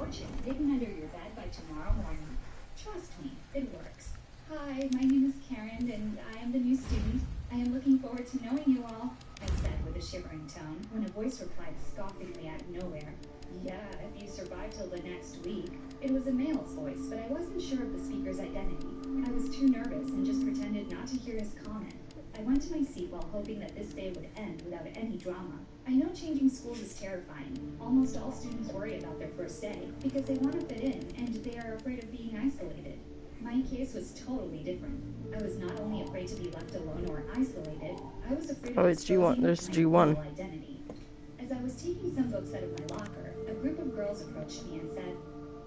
fortune hidden under your bed by tomorrow morning. Trust me, it works. Hi, my name is Karen, and I am the new student. I am looking forward to knowing you all, I said with a shivering tone, when a voice replied scoffingly out of nowhere. Yeah, if you survive till the next week. It was a male's voice, but I wasn't sure of the speaker's identity. I was too nervous and just pretended not to hear his comment. I went to my seat while hoping that this day would end without any drama. I know changing schools is terrifying. Almost all students worry about their first day because they want to fit in and they are afraid of being isolated. My case was totally different. I was not only afraid to be left alone or isolated, I was afraid of it's G1. There's G1. Identity. As I was taking some books out of my locker, a group of girls approached me and said,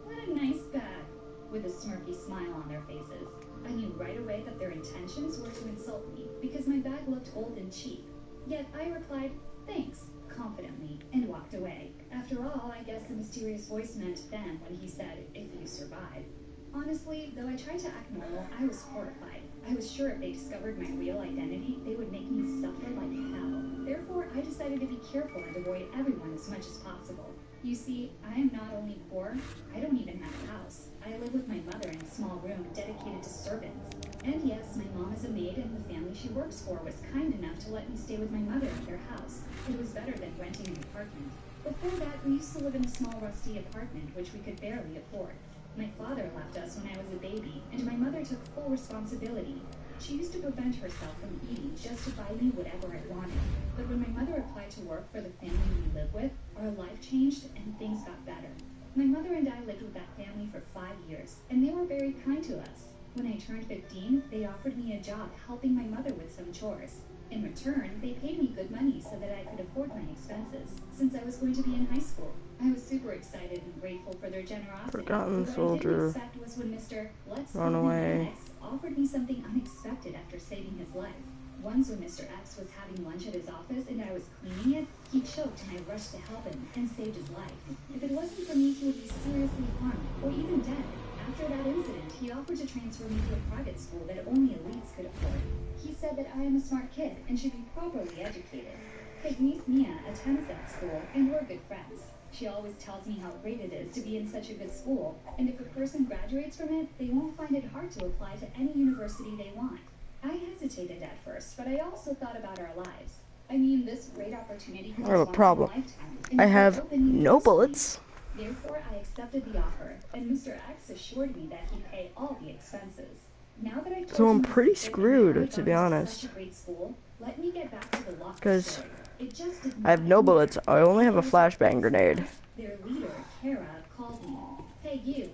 "What a nice bag," with a smirky smile on their faces. I knew right away that their intentions were to insult me because my bag looked old and cheap. Yet I replied, "Thanks," confidently, and walked away. After all, I guess the mysterious voice meant them when he said, "if you survive." Honestly, though I tried to act normal, I was horrified. I was sure if they discovered my real identity, they would make me suffer like hell. Therefore, I decided to be careful and avoid everyone as much as possible. You see, I am not only poor, I don't even have a house. I live with my mother in a small room dedicated to servants. And yes, my mom is a maid and the family she works for was kind enough to let me stay with my mother at their house. It was better than renting an apartment. Before that, we used to live in a small rusty apartment which we could barely afford. My father left us when I was a baby, and my mother took full responsibility. She used to prevent herself from eating just to buy me whatever I wanted. But when my mother applied to work for the family we live with, our life changed and things got better. My mother and I lived with that family for 5 years, and they were very kind to us. When I turned 15, they offered me a job helping my mother with some chores. In return, they paid me good money so that I could afford my expenses, since I was going to be in high school. I was super excited and grateful for their generosity. Forgotten What soldier. I didn't expect was when Mr. Let's Run away. X offered me something unexpected after saving his life. Once when Mr. X was having lunch at his office and I was cleaning it, he choked and I rushed to help him and saved his life. If it wasn't for me, he would be seriously harmed or even dead. After that incident, he offered to transfer me to a private school that only elites could afford. He said that I am a smart kid and should be properly educated. His niece Mia attends that school and we're good friends. She always tells me how great it is to be in such a good school, and if a person graduates from it, they won't find it hard to apply to any university they want. I hesitated at first, but I also thought about our lives. I mean, this great opportunity comes I have a once problem. in a lifetime, and I it will have open new no doors for me. bullets. Therefore, I accepted the offer, and Mr. X assured me that he'd pay all the expenses. Now that I've So I'm told you pretty the secret screwed, how I to got be into honest. such a great school, let me get back to the lost 'Cause story. It just did I have not no end bullets. there. I only have a flashbang grenade. Their leader, Kara, called me. "Hey, you.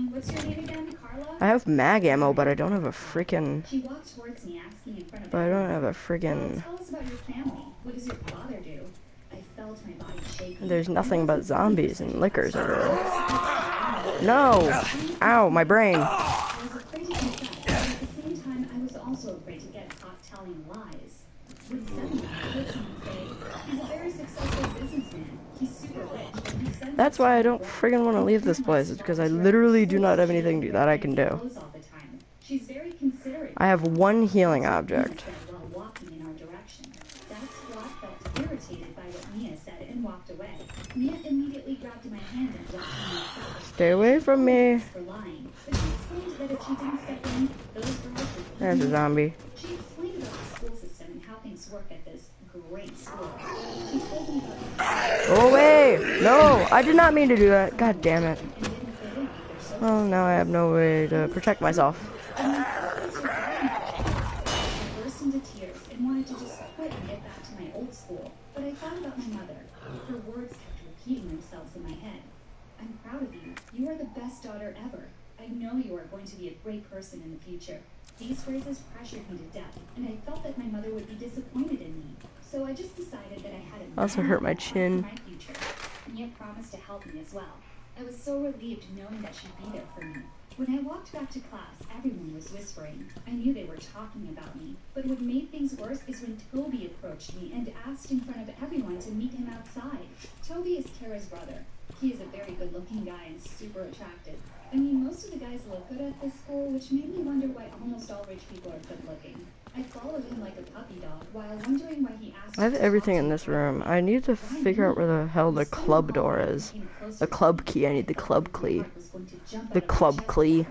What's your name again, Carla?" I have mag ammo, but I don't have a freaking. She walked towards me, asking in front of But I don't have a Well, freaking. tell us about your family. What does your father do? I felt my body shaking. There's nothing but zombies and liquors everywhere. No! Ow, my brain. I was afraid to confess, but at the same time, I was also afraid to get caught telling lies. When suddenly I heard someone say, "He's a very successful businessman. He's super rich." And he sends That's why I don't friggin' want to leave this place. It's because I literally do not have anything that I can do. Clothes all the time. She's very considerate. I have one healing object. While walking in our direction. That squad felt irritated by what Mia said and walked away. Mia immediately grabbed my hand and walked me outside. Stay away from me. For lying, but she explained that if she didn't step in, those girls would. There's a zombie. She explained about the school system and how things work at this great school. She told me about Go away! No, I did not mean to do that. God damn it. and didn't fit in with their Well, now I have no way to protect myself. I burst into tears and wanted to just quit and get back to my old school. But I thought about my mother. Her words kept repeating themselves in my head. "I'm proud of you. You are the best daughter ever. I know you are going to be a great person in the future." These phrases pressured me to death, and I felt that my mother would be disappointed in me. So I just decided that I had a Also hurt my chin. my future. Mia promised to help me as well. I was so relieved knowing that she'd be there for me. When I walked back to class, everyone was whispering. I knew they were talking about me, but what made things worse is when Toby approached me and asked in front of everyone to meet him outside. Toby is Kara's brother. He is a very good-looking guy and super attractive. I mean, most of the guys look good at this school, which made me wonder why almost all rich people are good-looking. I followed him like a puppy dog while wondering why he asked. I have everything in this room. I need to figure out where the hell the club door is. The club key. I need the club key. The club key.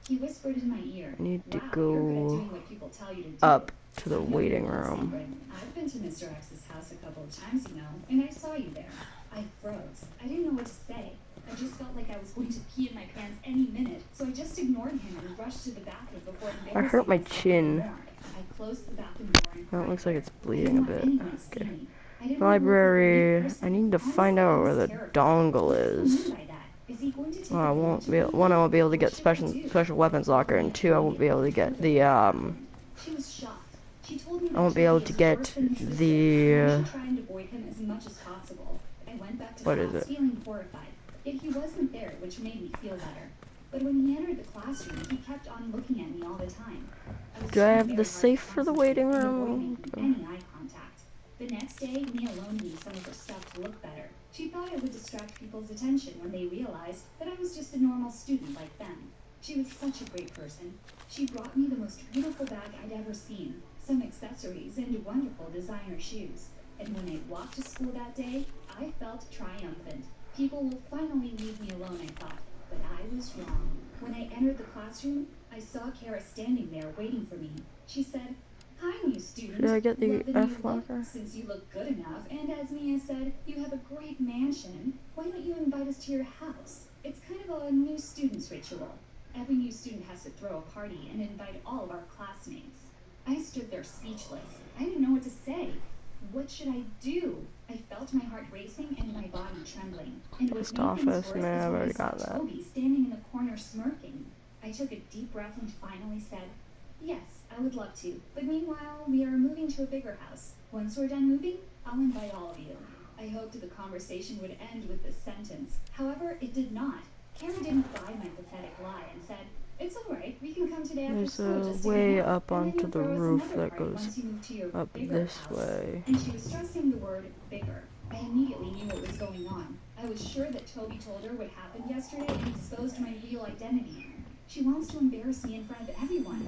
He whispered in my ear. I need to "Wow, go you're good at doing what people tell you to do." up to the "No, waiting it's room. secret. I've been to Mr. X's house a couple of times, you know, and I saw you there. I froze. I didn't know what to say. I just felt like I was going to pee in my pants any minute, so I just ignored him and rushed to the bathroom before I hurt my embarrassing myself chin. more. I closed the bathroom door and That looks like it's I bleeding a didn't want bit. anyone to see Okay. me. I didn't want to look like a Library. weak person. I need to find Honestly, I out where was the terrified. dongle What do you is. mean by that? Is he going to take Well, I won't advantage be. of me? One, I won't be able to What get should I do? special weapons locker, and two, I won't be able to get the She was shocked. She told me I won't be able to get the I should try and avoid him as much as possible. I went back to what class is it? feeling horrified. Yet he wasn't there, which made me feel better. But when he entered the classroom, he kept on looking at me all the time. Was Do I trying have very the hard to safe for the concentrate waiting and avoid room? making any eye contact. The next day, Mia loaned me some of her stuff to look better. She thought it would distract people's attention when they realized that I was just a normal student like them. She was such a great person. She brought me the most beautiful bag I'd ever seen, some accessories, and wonderful designer shoes. And when I walked to school that day, I felt triumphant. People will finally leave me alone, I thought, but I was wrong. When I entered the classroom, I saw Kara standing there waiting for me. She said, "Hi, new student. Should I get the Love new F look, locker? since you look good enough, and as Mia said, you have a great mansion. Why don't you invite us to your house? It's kind of a new student's ritual. Every new student has to throw a party and invite all of our classmates." I stood there speechless. I didn't know what to say. What should I do? I felt my heart racing and my body trembling. And what Post made things office, worse man, is I've when I already saw got that. Toby standing in the corner smirking. I took a deep breath and finally said, "Yes, I would love to. But meanwhile, we are moving to a bigger house. Once we're done moving, I'll invite all of you." I hoped the conversation would end with this sentence. However, it did not. Kara didn't buy my pathetic lie and said, "It's all right. We can come today after There's school a just to way hang out, up and then onto you'll the throw us roof another that party goes once you move to your up bigger this house." way. And she was stressing the word bigger. I immediately knew what was going on. I was sure that Toby told her what happened yesterday and exposed my real identity. She wants to embarrass me in front of everyone.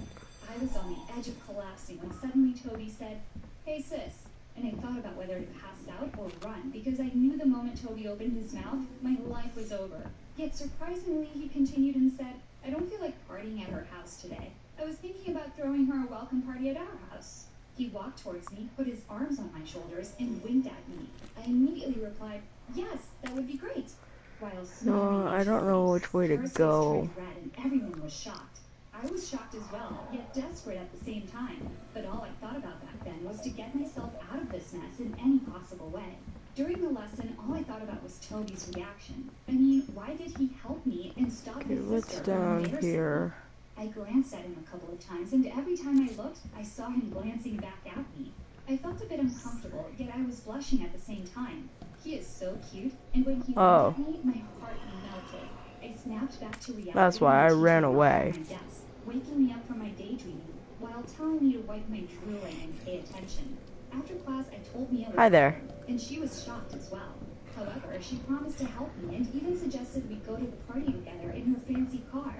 I was on the edge of collapsing when suddenly Toby said, "Hey sis," and I thought about whether to pass out or run because I knew the moment Toby opened his mouth, my life was over. Yet surprisingly, he continued and said, "I don't feel like partying at her house today. I was thinking about throwing her a welcome party at our house." He walked towards me, put his arms on my shoulders, and winked at me. I immediately replied, "Yes, that would be great." While smiling I don't know which way to Kara's face go. turned red and everyone was shocked. I was shocked as well, yet desperate at the same time. But all I thought about back then was to get myself out of this mess in any possible way. During the lesson, all I thought about was Toby's reaction. I mean, why did he help me and stop Okay, his what's sister from down embarrassing me? here? I glanced at him a couple of times, and every time I looked, I saw him glancing back at me. I felt a bit uncomfortable, yet I was blushing at the same time. He is so cute, and when he Oh. looked at me, my heart melted. I snapped back to reality. That's why I and the ran teacher away. knocked on my desk, waking me up from my daydreaming, while telling me to wipe my drooling and pay attention. After class, I told Mia what Hi there. happened, and she was shocked as well. However, she promised to help me and even suggested we go to the party together in her fancy car.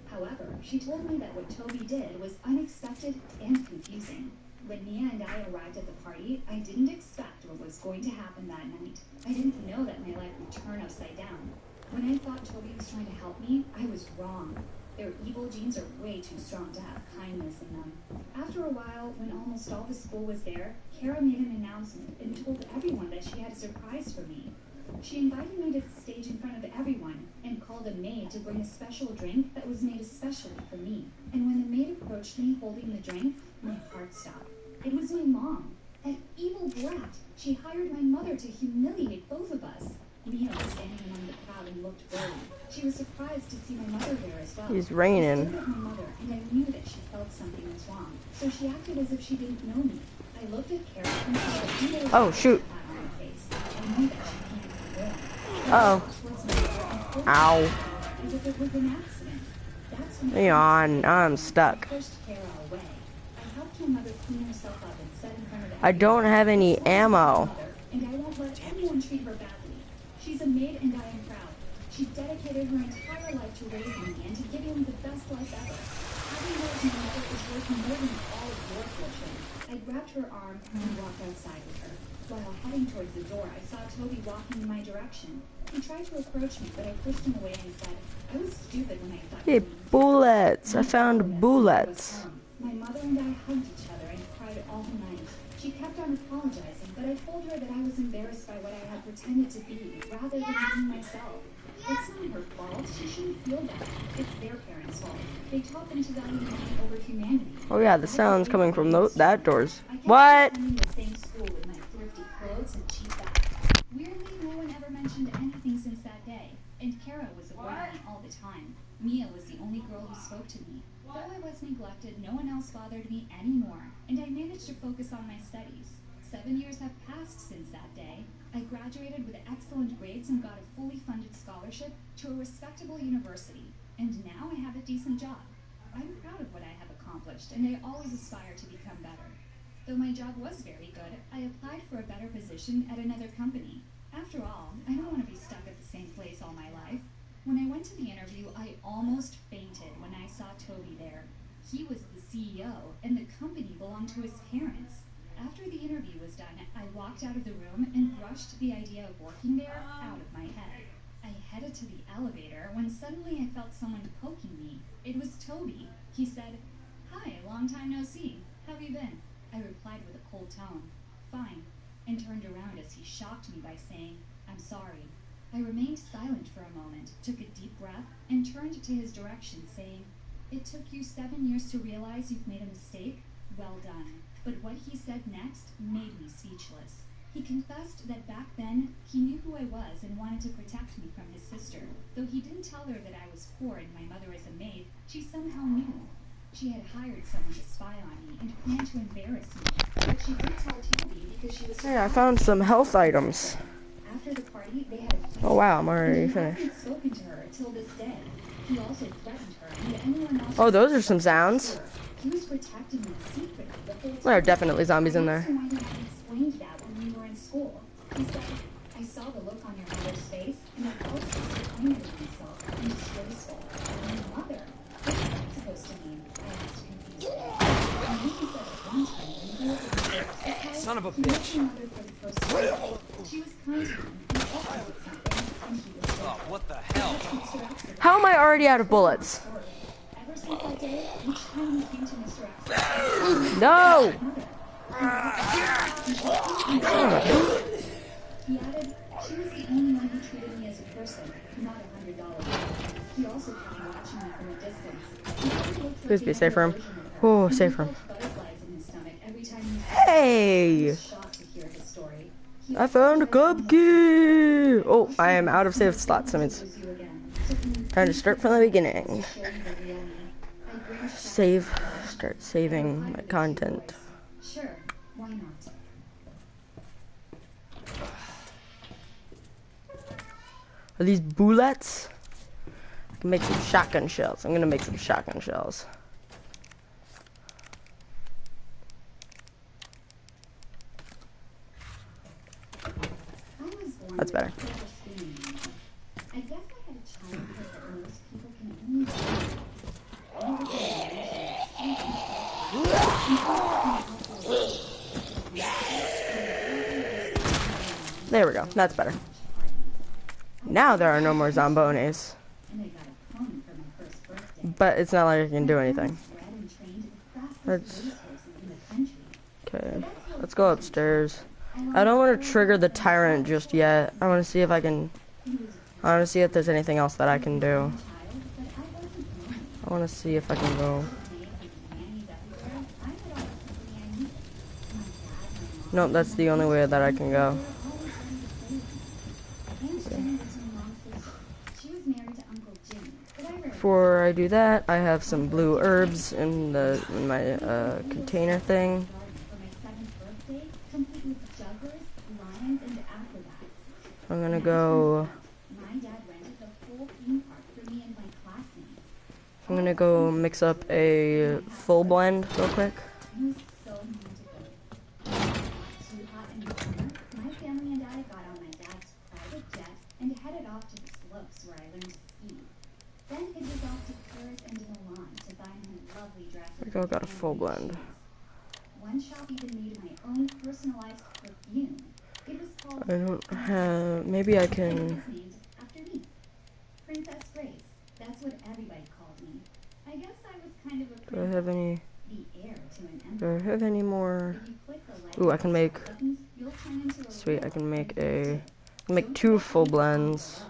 However, she told me that what Toby did was unexpected and confusing. When Mia and I arrived at the party, I didn't expect what was going to happen that night. I didn't know that my life would turn upside down. When I thought Toby was trying to help me, I was wrong. Their evil genes are way too strong to have kindness in them. After a while, when almost all the school was there, Kara made an announcement and told everyone that she had a surprise for me. She invited me to the stage in front of everyone and called a maid to bring a special drink that was made especially for me. And when the maid approached me holding the drink, my heart stopped. It was my mom. That evil brat. She hired my mother to humiliate both of us. Mia was standing among the crowd and looked worried. She was surprised to see my mother there as well. It's I raining. stared at my mother, and I knew that she felt something was wrong. So she acted as if she didn't know me. I looked at Kara and saw that there was Oh, a shoot. flat on her face. I knew that she can't be warm. Uh-oh. Towards my mother and pulled her Ow. as if it was an accident. That's when Hang on, I'm stuck. I pushed Kara away. I helped my mother clean herself up and said in front of I don't have any everyone, "This is my ammo. mother, and I won't let anyone treat her badly. She's a maid and I am proud. She dedicated her entire life to raising me and to giving me the best life ever. Having her as my mother is worth more than all of your fortune. I grabbed her arm and walked outside with her. While heading towards the door, I saw Toby walking in my direction. He tried to approach me, but I pushed him away and said, I was stupid when I thought Hey, bullets! I found bullets. My mother and I hugged each other and cried all night. She kept on apologizing, but I told her that I was embarrassed by what I had pretended to be, rather than being myself. It's not her fault. She shouldn't feel that. It's their parents' fault. They taught them to value money over humanity. Oh yeah, the sound's coming from that doors. I kept What? attending the same school with my thrifty clothes and cheap bags. Weirdly, no one ever mentioned anything since that day, and Kara was avoiding me all the time. Mia was the only girl who spoke to me. Though I was neglected, no one else bothered me anymore, and I managed to focus on my studies. 7 years have passed since that day. I graduated with excellent grades and got a fully funded scholarship to a respectable university, and now I have a decent job. I'm proud of what I have accomplished, and I always aspire to become better. Though my job was very good, I applied for a better position at another company. After all, I don't want to be stuck at the same place all my life. When I went to the interview, I almost fainted when I saw Toby there. He was the CEO, and the company belonged to his parents. After the interview was done, I walked out of the room and brushed the idea of working there out of my head. I headed to the elevator when suddenly I felt someone poking me. It was Toby. He said, "Hi, long time no see. How have you been?" I replied with a cold tone, "Fine," and turned around as he shocked me by saying, "I'm sorry." I remained silent for a moment, took a deep breath, and turned to his direction, saying, "It took you 7 years to realize you've made a mistake? Well done." But what he said next made me speechless. He confessed that back then, he knew who I was and wanted to protect me from his sister. Though he didn't tell her that I was poor and my mother is a maid, she somehow knew. She had hired someone to spy on me and planned to embarrass me. But she didn't tell Toby because she was... Hey, I found some health items. After the party, they had a... Oh wow, I'm already He finished. hadn't spoken to her till this day. He also threatened her and anyone else... Oh, those are some sounds. He was protecting me secretly the whole time. There are definitely zombies in there. I asked him why he hadn't explained that when we were in school. He said, "I saw the look on your mother's face, and I felt disappointed in myself and disgraceful. And your mother, what is that supposed to mean?" I asked confusedly. And then he said at one time when he was at the house, Son of a he met bitch. your mother for the first time. She was kind to him, and also did something, and he was there. Oh, what the hell? Mr. X How am I already out of bullets? Ever since that day, each time he came to Mr. X, No! he added, "She was the only one who treated me as a person, not $100. He also kept watching me from a distance. He always looked Please like be the safe other room. version of her, Oh, and safe he room. felt butterflies in his stomach every time he Hey! was shocked to hear his story. He I also found a said club key! Oh, I am out of save slots. That means lose you again. So can you time to start from the beginning. show you the real me? I grinned back. Save. Start saving my content. Sure, why not? Are these bullets? I can make some shotgun shells. I'm gonna make some shotgun shells. That's better. I guess I had a childhood that most people can There we go. That's better. Now there are no more zombones. But it's not like I can do anything. Let's... Okay. Let's go upstairs. I don't want to trigger the tyrant just yet. I want to see if I can... I want to see if there's anything else that I can do. I want to see if I can go... Nope, that's the only way that I can go. Before I do that, I have some blue herbs in my container thing. I'm gonna go. I'm gonna go mix up a full blend real quick. off to the slopes where I learned to ski. Then it was off to Paris and Milan to buy my lovely dresses. We got a full blend. One shop even made my own personalized perfume. It was called... I don't have... Maybe I can... It was named after me. Princess Grace. That's what everybody called me. I guess I was kind of a princess. Do I have any... The heir to an Do empire. I have any more... If you click the like Ooh, I can make... buttons, you'll turn into a Sweet, I real can make princess. a... Make 2 full blends.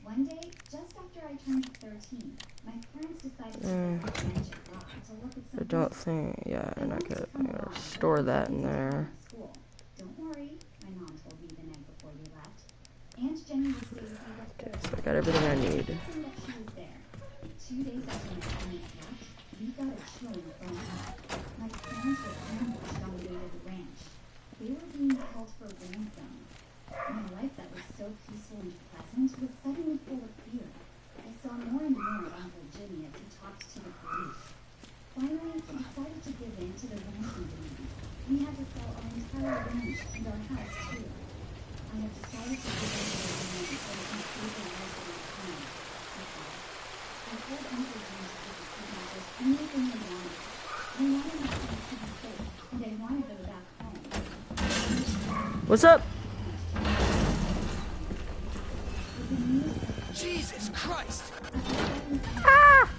One day, just after I turned 13, my parents decided to go to Magic Rock to look at some I don't think... Yeah, and I could store that in there. school. Don't worry, my mom told me the night before we left. Aunt Jenny will stay with me the Okay, whole so I got everything I need. time that she was there. 2 days after my parents left, we got a chilling phone call. My parents were ambushed on the way to the ranch. They were being held for ransom. My life that was so peaceful and pleasant was suddenly full of fear. I saw more and more of Uncle Jimmy as he talked to the police. Finally, he decided to give in to the ransom demands. We had to sell our entire ranch and our house, too. I have decided to give in to their demands so I can save the lives of my parents. I told Uncle Jimmy to give the kidnappers anything they wanted. They wanted my parents to be safe, and I wanted them back home. What's up? Jesus Christ! Ah!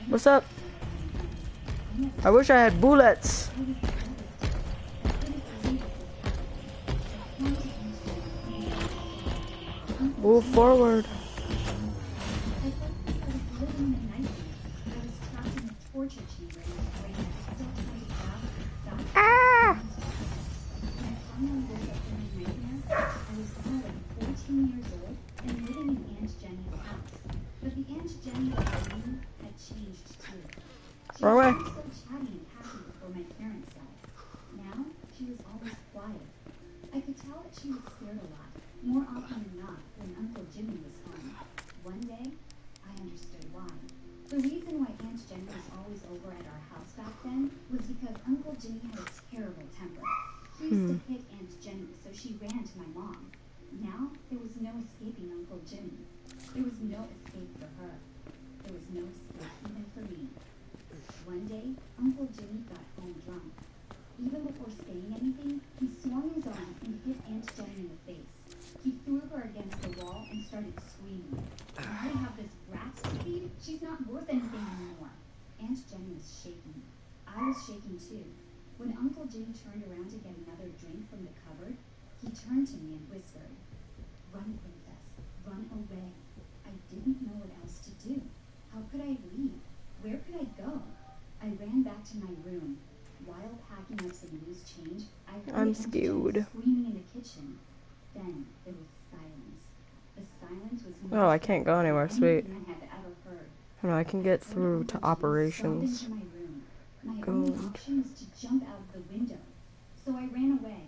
What's up? I wish I had bullets. Move forward. Ah! Wrong way. So chatty and happy before my parents died. Now, she was always quiet. I could tell that she was scared a lot, more often than not, when Uncle Jimmy was home. One day, I understood why. The reason why Aunt Jenny was always over at our house back then was because Uncle Jimmy had a terrible temper. He used to hit Aunt Jenny, so she ran to my mom. Now, there was no escaping Uncle Jimmy. There was no escape for her. There was no escape even for me. One day, Uncle Jimmy got home drunk. Even before saying anything, he swung his arm and hit Aunt Jenny in the face. He threw her against the wall and started screaming. "I have this brat to feed? She's not worth anything anymore." Aunt Jenny was shaking. I was shaking too. When Uncle Jimmy turned around to get another drink from the cupboard, he turned to me and whispered, "Run, princess, run away." I didn't know what else to do. How could I leave? Where could I go? I ran back to my room. While packing up some loose change, I heard I'm Aunt Jenny scared. screaming in the kitchen. Then there was silence. The silence was Oh, I can't go anywhere. Sweet. anything I had ever heard. I know I can get through to Uncle Jimmy operations. stormed into my room. My only Gold. option was to jump out of the window. So I ran away.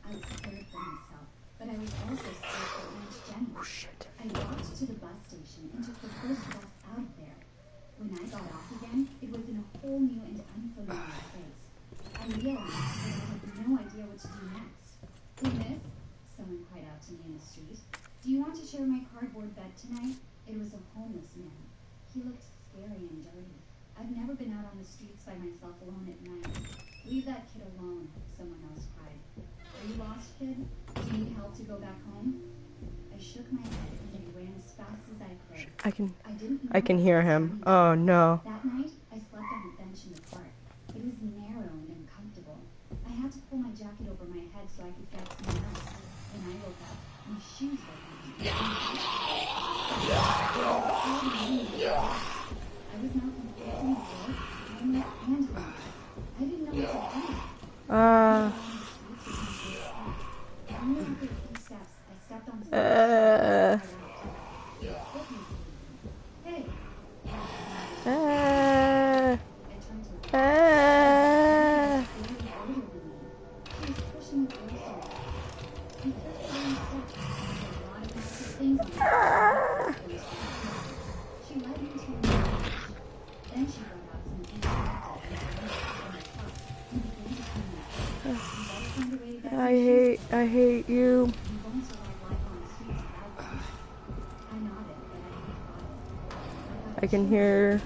I was scared for myself, but I was also scared for Aunt Jenny. Oh shit. I walked to the bus station and took the first bus out of there. When I got off again, it was in a whole new and unfamiliar place. I realized that I had no idea what to do next. "Hey, miss," someone cried out to me in the street. "Do you want to share my cardboard bed tonight?" It was a homeless man. He looked scary and dirty. I've never been out on the streets by myself alone at night. "Leave that kid alone," someone else cried. "Are you lost, kid? Do you need help to go back home?" I shook my head and I ran as fast as I could. I can hear him. Oh no. That night, I slept on a bench in the park. It was narrow and uncomfortable. I had to pull my jacket over my head so I could get to my nose. When I woke up, my shoes were gone. I was now completely bored, homeless, and hungry. I didn't know what to do. Only after a few steps, I stepped on something. Hey! I turned to her. She was pushing me closer. He kept getting steps. A lot of nasty things on her. She led me to a new bench. Then she brought out some empty bottles and a cup and began to clean my face. find a way to get some I shoes. hate you. I'm going to ride life on the streets without them. I nodded, but I didn't follow. I can hear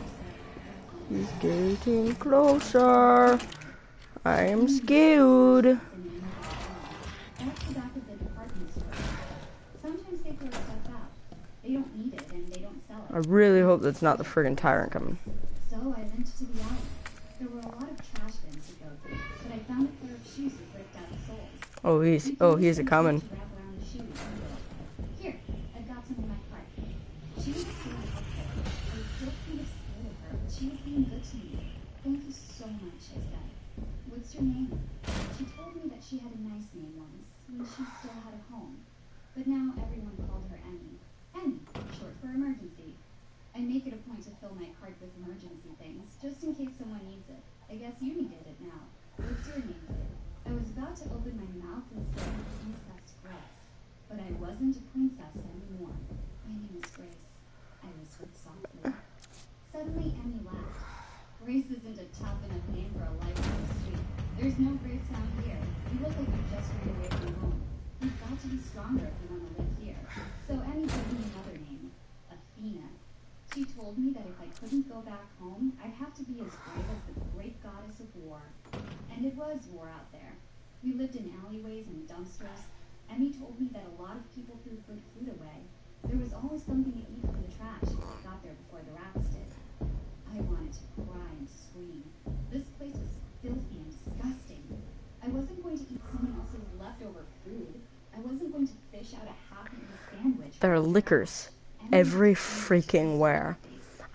he's getting closer. I am scared. That's the back of the department store. Sometimes they throw stuff out. They don't need it and they don't sell I it. really hope that's not the friggin' tyrant coming. So I went to the alley. There were a lot of trash bins to go through, but I found a pair of shoes with ripped out soles. He's a coming. To wrap around the shoe. Here, I've got some in my cart. She was so helpful. I was still kind of scared of her, but she was being good to me. Thank you so much, I said. What's your name? She told me that she had a nice name once, when she still had a home. But now everyone called her Emmy. Emmy, short for emergency. I make it a point to fill my cart with emergency things, just in case someone needs it. I guess you needed it now. What's your name, kid? I was about to open my mouth and say Princess Grace, but I wasn't a princess anymore. My name is Grace, I whispered softly. Suddenly, Emmy laughed. Grace isn't a tough enough name for a life on the street. There's no Grace down here. You look like you just ran away from home. You've got to be stronger if you want to live here. So Emmy gave me another name, Athena. She told me that if I couldn't go back home, I'd have to be as brave as the great goddess of war. And it was war out there. We lived in alleyways and dumpsters. Emmy told me that a lot of people threw good food away. There was always something to eat from the trash if it got there before the rats did. I wanted to cry and scream. This place was filthy and disgusting. I wasn't going to eat someone else's leftover food. I wasn't going to fish out a half-eaten sandwich. There are liquors every freaking where.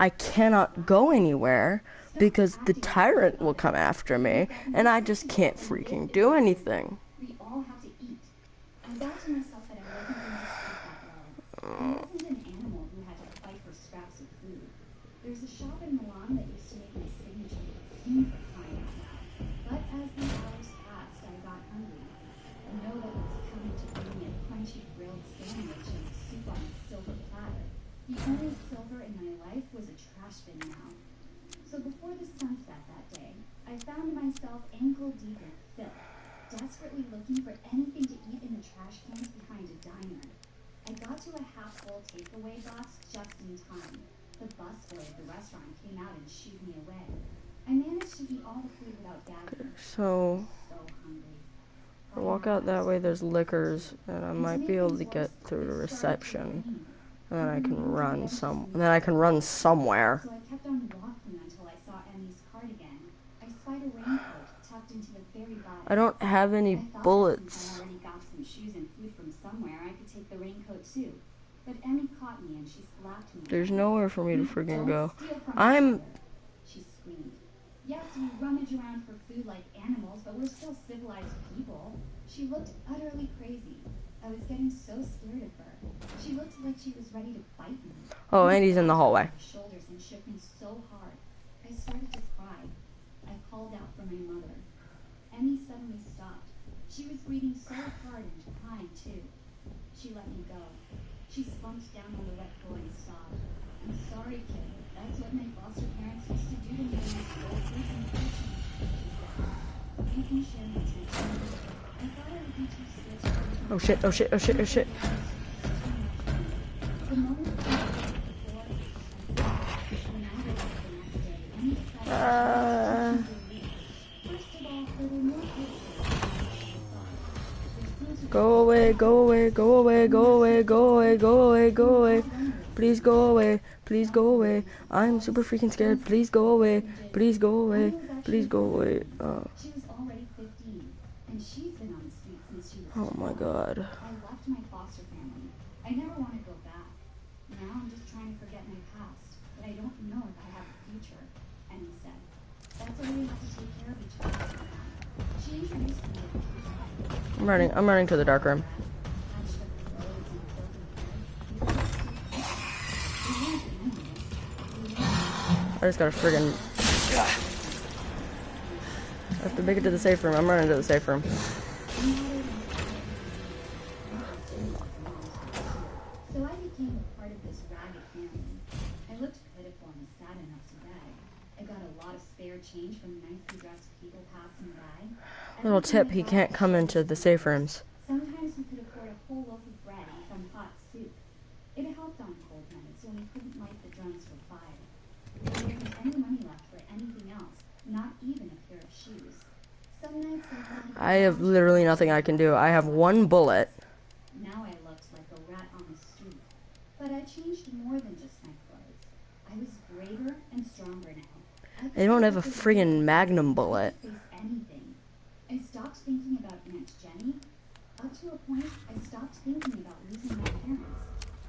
I cannot go anywhere because the tyrant will come after me and I just can't freaking do anything. We all have to eat. I vowed to myself that I wasn't going to sleep that low. I wasn't an animal who had to fight for scraps of food. There's a shop in Milan that used to make my signature perfume for crying out loud. But as the hours passed, I got hungry. I know that it was coming to bring me a crunchy grilled sandwich and soup on a silver platter. The only silver in my life was a trash bin now. So before the sunset that day, I found myself ankle deep in filth, desperately looking for anything to eat in the trash cans behind a diner. I got to a half-full takeaway box just in time. The busboy of the restaurant came out and shooed me away. I managed to eat all the food without gagging. So hungry. if I walk out that way, there's liquors, and I might be able to get through the reception. And then I can run somewhere. So I kept on walking until I saw Emmy's cart again. I spied a raincoat tucked into the very bottom. I don't have any bullets. Since I already got some shoes and food from somewhere, I could take the raincoat too. But Emmy caught me and she slapped me. There's nowhere for me to freaking go. I'm... She screamed. Yes, we rummage around for food like animals, but we're still civilized people. She looked utterly crazy. I was getting so scared of her. She looked like she was ready to bite me. Oh, and he's in the hallway. Shoulders and shook me so hard. I started to cry. I called out for my mother. Emmy suddenly stopped. She was breathing so hard and crying too. She let me go. She slumped down on the wet floor and sobbed. I'm sorry, kid. That's what my foster parents used to do to me when I stole food from the kitchen, she said. You can share my attention. I thought I would be too scared to come to Oh shit, oh shit, oh shit, oh shit. the moment I got to the floor, I stopped. When I woke up the next day, Emmy decided First of all, there were more kids there than I thought. Go away, go away, go away, go away, go away, go away, go away. Please go away, please go away. I'm super freaking scared. Please go away, please go away, please go away. She was already 15, and she's been on the street since she was Oh my god. I left my foster family. I never want to go back. Now I'm just trying to forget my past, but I don't know if I have a future, Emmy said. That's why we have to take care of each other sometimes. She introduced me to the future. I'm running to the dark room. I just gotta friggin'... I have to make it to the safe room. I'm running to the safe room. So I became a part of this ragged family. I looked pitiful and sad enough to beg. I got a lot of spare change from nicely dressed people passing by. Little tip, he can't come into the safe rooms. Sometimes we could afford a whole loaf of bread and some hot soup. It helped on cold nights when we couldn't light the drums for fire. There wasn't any money left for anything else, not even a pair of shoes. Some nights I have literally nothing I can do. I have one bullet. Now I looked like a rat on the street. But I changed more than just my clothes. I was braver and stronger now. They don't have a friggin' magnum bullet. Face anything. I stopped thinking about Aunt Jenny. Up to a point, I stopped thinking about losing my parents.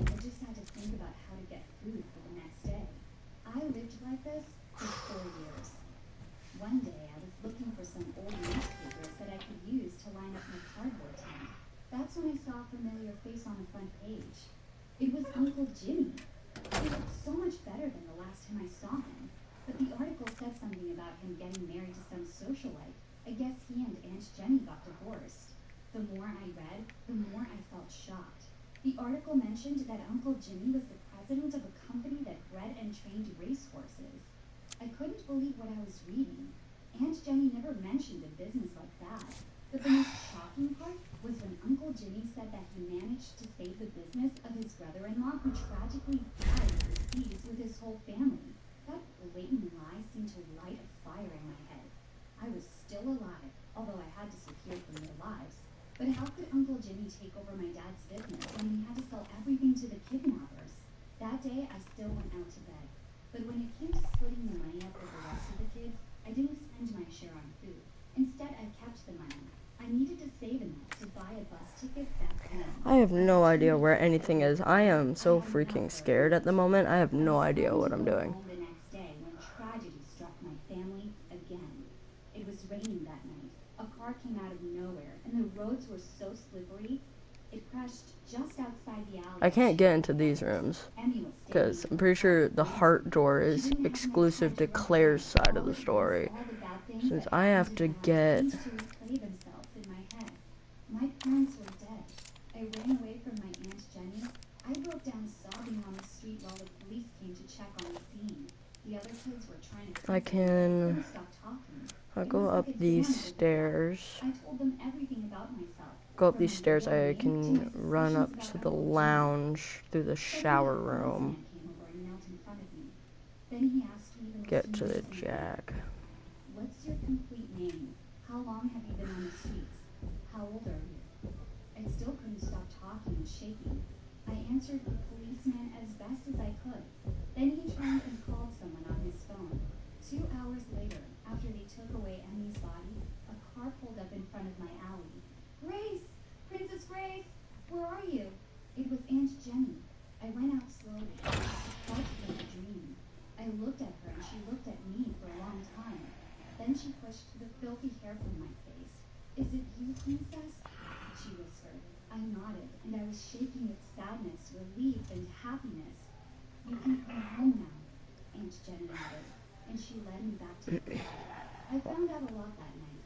I just had to think about how to get food for the next day. I lived like this for 4 years. One day, I was looking for some old newspapers that I could use to line up my cardboard tent. That's when I saw a familiar face on the front page. It was Uncle Jimmy. He looked so much better than the last time I saw him. But the article said something about him getting married to some socialite. I guess he and Aunt Jenny got divorced. The more I read, the more I felt shocked. The article mentioned that Uncle Jimmy was the president of a company that bred and trained racehorses. I couldn't believe what I was reading. Aunt Jenny never mentioned a business like that. But the most shocking part was when Uncle Jimmy said that he managed to save the business of his brother-in-law who tragically died overseas with his whole family. That blatant lie seemed to light a fire in my head. I was still alive, although I had disappeared from their lives. But how could Uncle Jimmy take over my dad's business when he had to sell everything to the kidnappers? That day, I still went out to bed. But when it came to splitting the money up with the rest of the kids, I didn't spend my share on food. Instead, I kept the money. I needed to save enough to buy a bus ticket back home. I have no idea where anything is. I am so freaking scared at the moment. I have no idea what I'm doing. The next day, when tragedy struck my family again. It was raining that night. A car came out of nowhere, and the roads were so slippery, it crashed just outside the alley. I can't get into these rooms because I'm pretty sure the heart door is exclusive to Claire's side of the story. Since I have to get... My parents were dead. I ran away from my Aunt Jenny. I broke down sobbing on the street while the police came to check on the scene. The other kids were trying to... I can... stop talking. I'll go up these stairs. I told them everything about myself. Go up these stairs. I can run up to the lounge through the shower room. Get to the jack. What's your complete name? How long have you been on the streets? How old are you? I still couldn't stop talking and shaking. I answered the policeman as best as I could. Then he turned and called someone on his phone. 2 hours later, after they took away Emmy's body, a car pulled up in front of my alley. Grace! Princess Grace! Where are you? It was Aunt Jenny. I went out slowly. It felt like a dream. I looked at her and she looked at me for a long time. Then she pushed the filthy hair from my face. Is it you, Princess? She whispered. I nodded, and I was shaking with sadness, relief, and happiness. You can come home now, Aunt Jenny nodded, and she led me back to the bed. I found out a lot that night.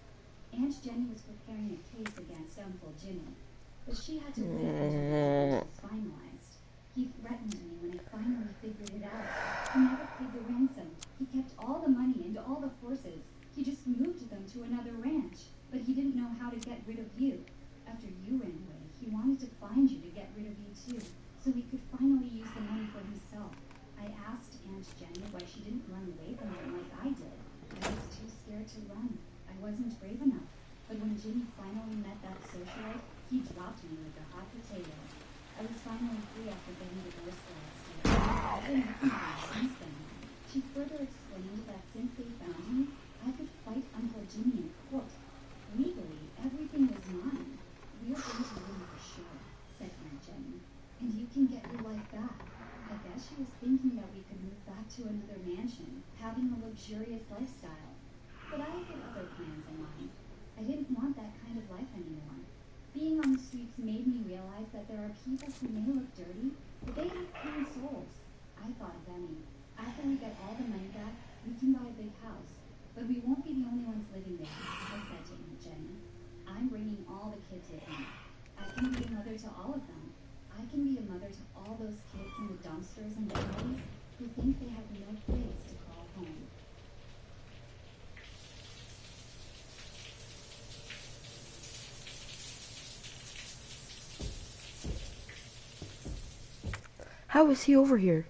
Aunt Jenny was preparing a case against Uncle Jimmy, but she had to wait until the case was finalized. He threatened me when I finally figured it out. He never paid the ransom. He kept all the money and all the horses. He just moved them to another ranch, but he didn't know how to get rid of you. After you ran away, he wanted to find you to get rid of you too, so he could finally use the money for himself. I asked Aunt Jenny why she didn't run away from him like I did. I was too scared to run. I wasn't brave enough. But when Jimmy finally met that socialite, he dropped me like a hot potato. I was finally free after getting divorced last year. I've been looking for him since then. She further explained that since they found me, I could fight Uncle Jimmy in court. Legally, everything was mine. We're going to win for sure, said Aunt Jenny. And you can get your life back. I guess she was thinking that we could move back to another mansion, having a luxurious lifestyle. But I had other plans in mind. I didn't want that kind of life anymore. Being on the streets made me realize that there are people who may look dirty, but they have clean souls. I thought of Emmy. After we get all the money back, we can buy a big house. But we won't be the only ones living there, I said to Aunt Jenny. I'm bringing all the kids with me. I can be a mother to all of them. I can be a mother to all those kids in the dumpsters and alleys who think they have no place to call home. How is he over here?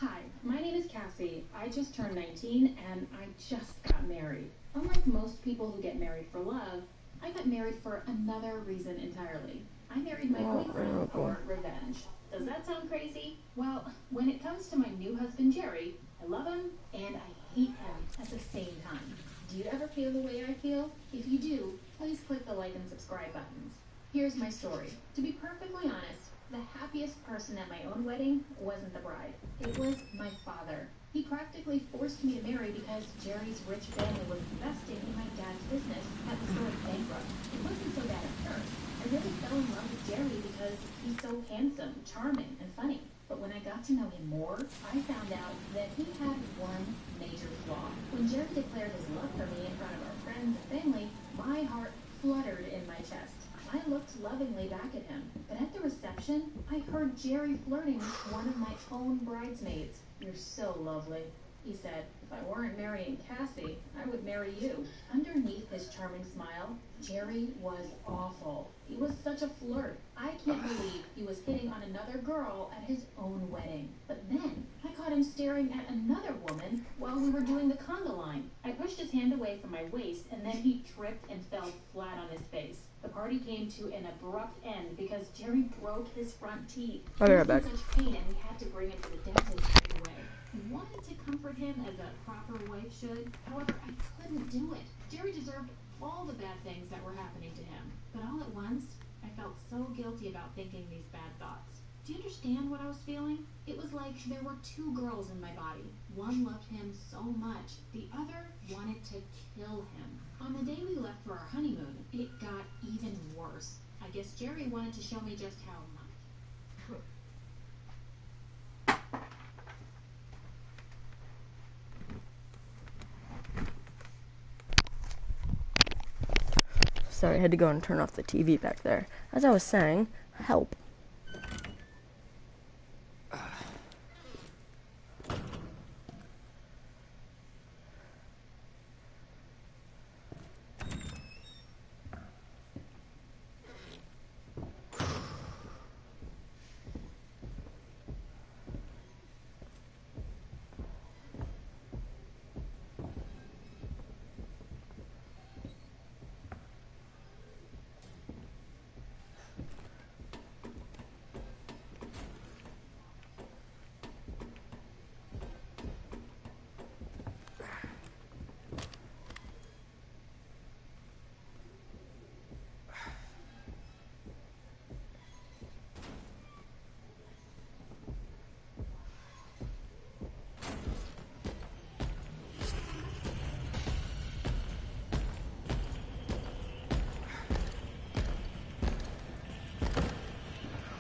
Hi, my name is Cassie. I just turned 19 and I just got married. Unlike most people who get married for love, I got married for another reason entirely. I married my boyfriend for revenge. Does that sound crazy? Well, when it comes to my new husband Jerry, I love him and I hate him at the same time. Do you ever feel the way I feel? If you do, please click the like and subscribe buttons. Here's my story. To be perfectly honest, the happiest person at my own wedding wasn't the bride. It was my father. He practically forced me to marry because Jerry's rich family was investing in my dad's business that was going bankrupt. It wasn't so bad at first. I really fell in love with Jerry because he's so handsome, charming, and funny. But when I got to know him more, I found out that he had one major flaw. When Jerry declared his love for me in front of our friends and family, my heart fluttered in my chest. I looked lovingly back at him, but at the reception, I heard Jerry flirting with one of my own bridesmaids. "You're so lovely," he said. "If I weren't marrying Cassie, I would marry you." Underneath his charming smile, Jerry was awful. He was such a flirt. I can't believe he was hitting on another girl at his own wedding. But then, I caught him staring at another woman while we were doing the conga line. I pushed his hand away from my waist, and then he tripped and fell flat on his face. The party came to an abrupt end because Jerry broke his front teeth. I'll be right He was back. in such pain, and we had to bring him to the dentist right away. I wanted to comfort him as a proper wife should. However, I couldn't do it. Jerry deserved all the bad things that were happening to him. But all at once, I felt so guilty about thinking these bad thoughts. Do you understand what I was feeling? It was like there were two girls in my body. One loved him so much, the other wanted to kill him. On the day we left for our honeymoon, it got even worse. I guess Jerry wanted to show me just how much. Sorry, I had to go and turn off the TV back there. As I was saying, help.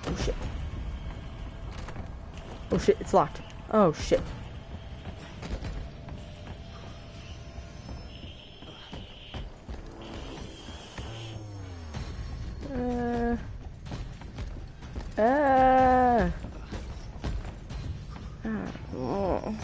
Oh shit. Oh shit, it's locked. Oh shit. Oh.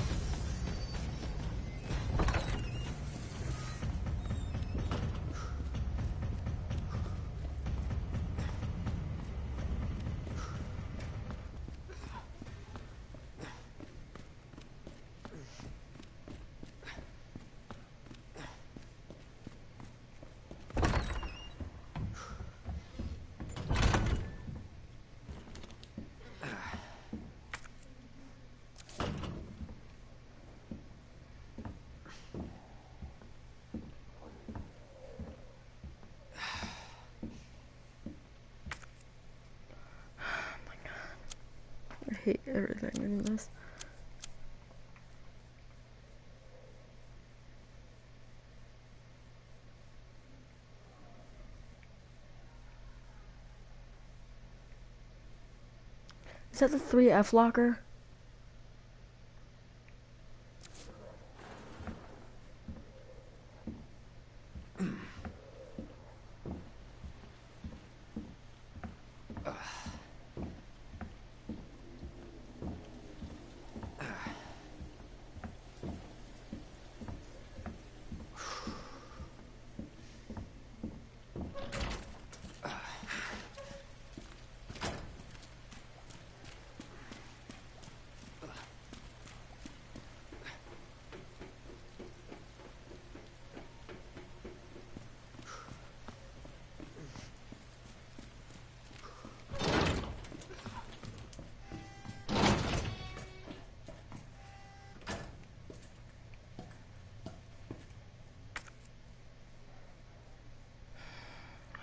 I hate everything in this. Is that the 3F locker?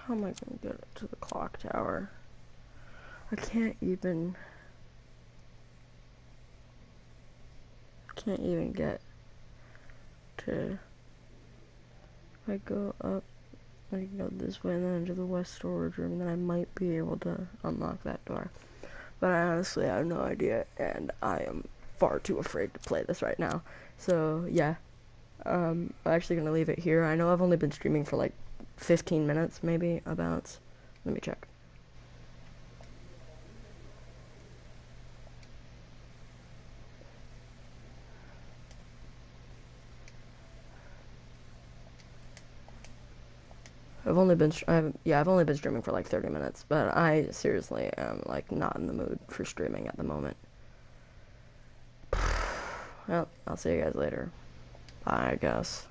How am I gonna get to the clock tower? I can't even get to. I go up, I can go this way and then into the west storage room, and then I might be able to unlock that door. But I honestly have no idea, and I am far too afraid to play this right now. So yeah, I'm actually gonna leave it here. I know I've only been streaming for like 15 minutes, maybe, about. Let me check. I've only been streaming for like 30 minutes, but I seriously am like not in the mood for streaming at the moment. Well, I'll see you guys later. Bye, I guess.